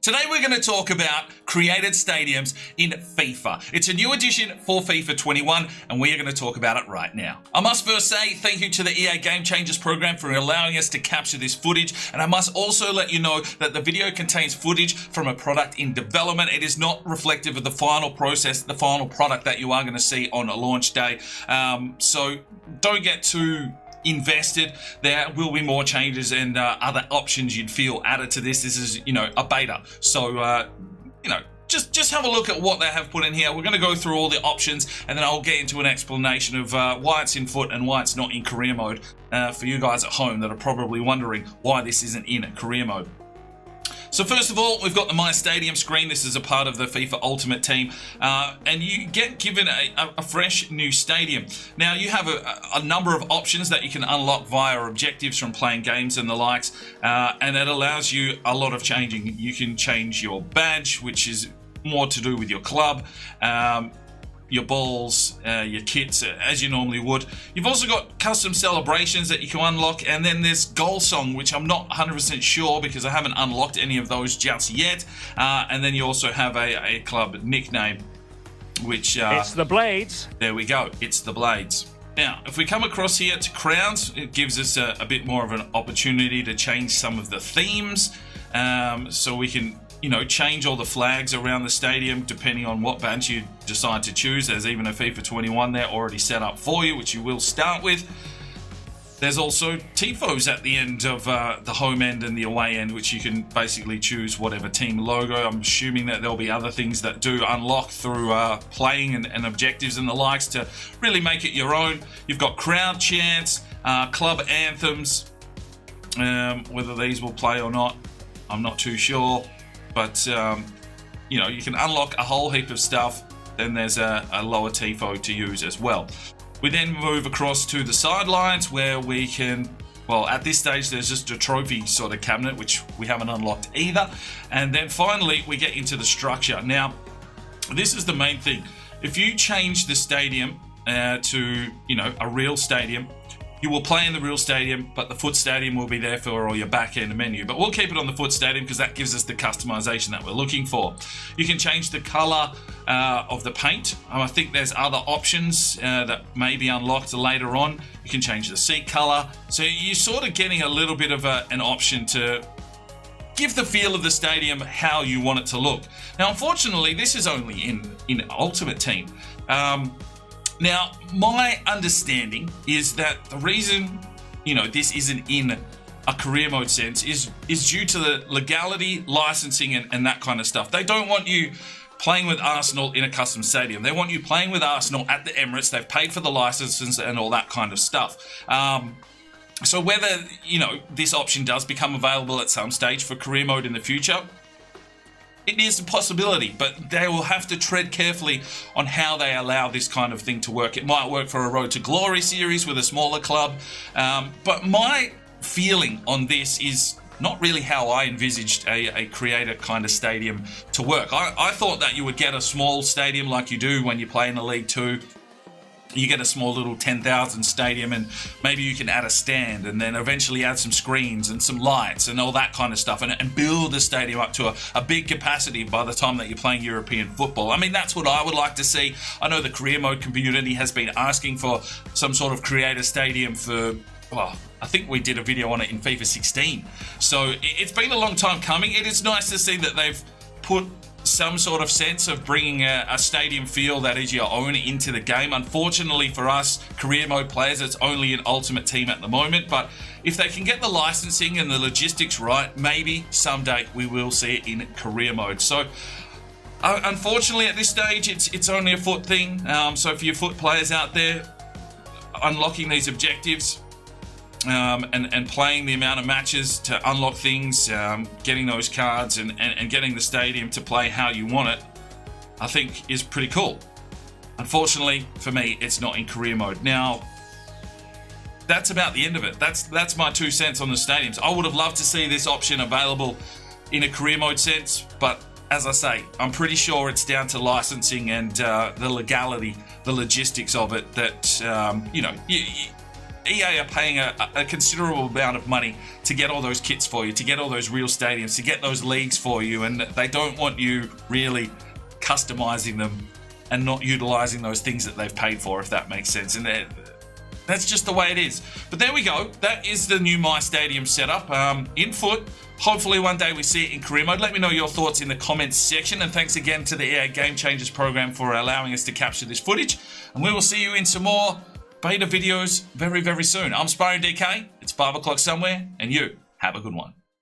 Today we're going to talk about created stadiums in FIFA. It's a new addition for FIFA 21 and we are going to talk about it right now. I must first say thank you to the EA Game Changers program for allowing us to capture this footage, and I must also let you know that the video contains footage from a product in development. It is not reflective of the final process, the final product that you are going to see on a launch day. So don't get too invested. There will be more changes and other options you'd feel added to this. This is, a beta. So, just have a look at what they have put in here. We're going to go through all the options and then I'll get into an explanation of why it's in foot and why it's not in career mode for you guys at home that are probably wondering why this isn't in career mode. So first of all, we've got the My Stadium screen. This is a part of the FIFA Ultimate Team, and you get given a fresh new stadium. Now, you have a number of options that you can unlock via objectives from playing games and the likes, and it allows you a lot of changing. You can change your badge, which is more to do with your club, your balls, your kits, as you normally would. You've also got custom celebrations that you can unlock, and then there's goal song, which I'm not 100% sure because I haven't unlocked any of those just yet. And then you also have a club nickname, which it's the Blades. There we go, it's the Blades. Now, if we come across here to crowns, it gives us a bit more of an opportunity to change some of the themes, so we can change all the flags around the stadium depending on what badge you decide to choose. There's even a FIFA 21 there already set up for you, which you will start with. There's also tifos at the end of the home end and the away end, which you can basically choose whatever team logo. I'm assuming that there'll be other things that do unlock through playing and objectives and the likes to really make it your own. You've got crowd chants, club anthems. Whether these will play or not, I'm not too sure. But, you can unlock a whole heap of stuff. Then there's a lower tifo to use as well. We then move across to the sidelines where we can, well, at this stage, there's just a trophy sort of cabinet, which we haven't unlocked either. And then finally, we get into the structure. Now, this is the main thing. If you change the stadium to, a real stadium, you will play in the real stadium, but the foot stadium will be there for all your back-end menu. But we'll keep it on the foot stadium because that gives us the customization that we're looking for. You can change the color of the paint. I think there's other options that may be unlocked later on. You can change the seat color. So you're sort of getting a little bit of an option to give the feel of the stadium how you want it to look. Now, unfortunately, this is only in Ultimate Team. Now, my understanding is that the reason, this isn't in a career mode sense is due to the legality, licensing, and that kind of stuff. They don't want you playing with Arsenal in a custom stadium. They want you playing with Arsenal at the Emirates. They've paid for the licenses and all that kind of stuff. So whether, this option does become available at some stage for career mode in the future, it is a possibility, but they will have to tread carefully on how they allow this kind of thing to work. It might work for a Road to Glory series with a smaller club, but my feeling on this is not really how I envisaged a creator kind of stadium to work. I thought that you would get a small stadium like you do when you play in the League 2. You get a small little 10,000 stadium and maybe you can add a stand and then eventually add some screens and some lights and all that kind of stuff and build the stadium up to a big capacity by the time that you're playing European football. I mean, that's what I would like to see. I know the career mode community has been asking for some sort of creator stadium for, well, I think we did a video on it in FIFA 16. So it's been a long time coming. It is nice to see that they've put some sort of sense of bringing a stadium feel that is your own into the game. Unfortunately for us career mode players, it's only an Ultimate Team at the moment, but if they can get the licensing and the logistics right, maybe someday we will see it in career mode. So unfortunately at this stage it's only a foot thing. So for your foot players out there, unlocking these objectives and playing the amount of matches to unlock things, getting those cards and getting the stadium to play how you want it, I think is pretty cool. Unfortunately for me, it's not in career mode. Now, that's about the end of it. That's my 2 cents on the stadiums. I would have loved to see this option available in a career mode sense, but as I say, I'm pretty sure it's down to licensing and the legality, the logistics of it that, EA are paying a considerable amount of money to get all those kits for you, to get all those real stadiums, to get those leagues for you, and they don't want you really customizing them and not utilizing those things that they've paid for, if that makes sense. And that's just the way it is. But there we go. That is the new My Stadium setup in foot. Hopefully one day we see it in career mode. Let me know your thoughts in the comments section. And thanks again to the EA Game Changers program for allowing us to capture this footage. And we will see you in some more beta videos very, very soon. I'm Sparring DK. It's 5 o'clock somewhere. And you have a good one.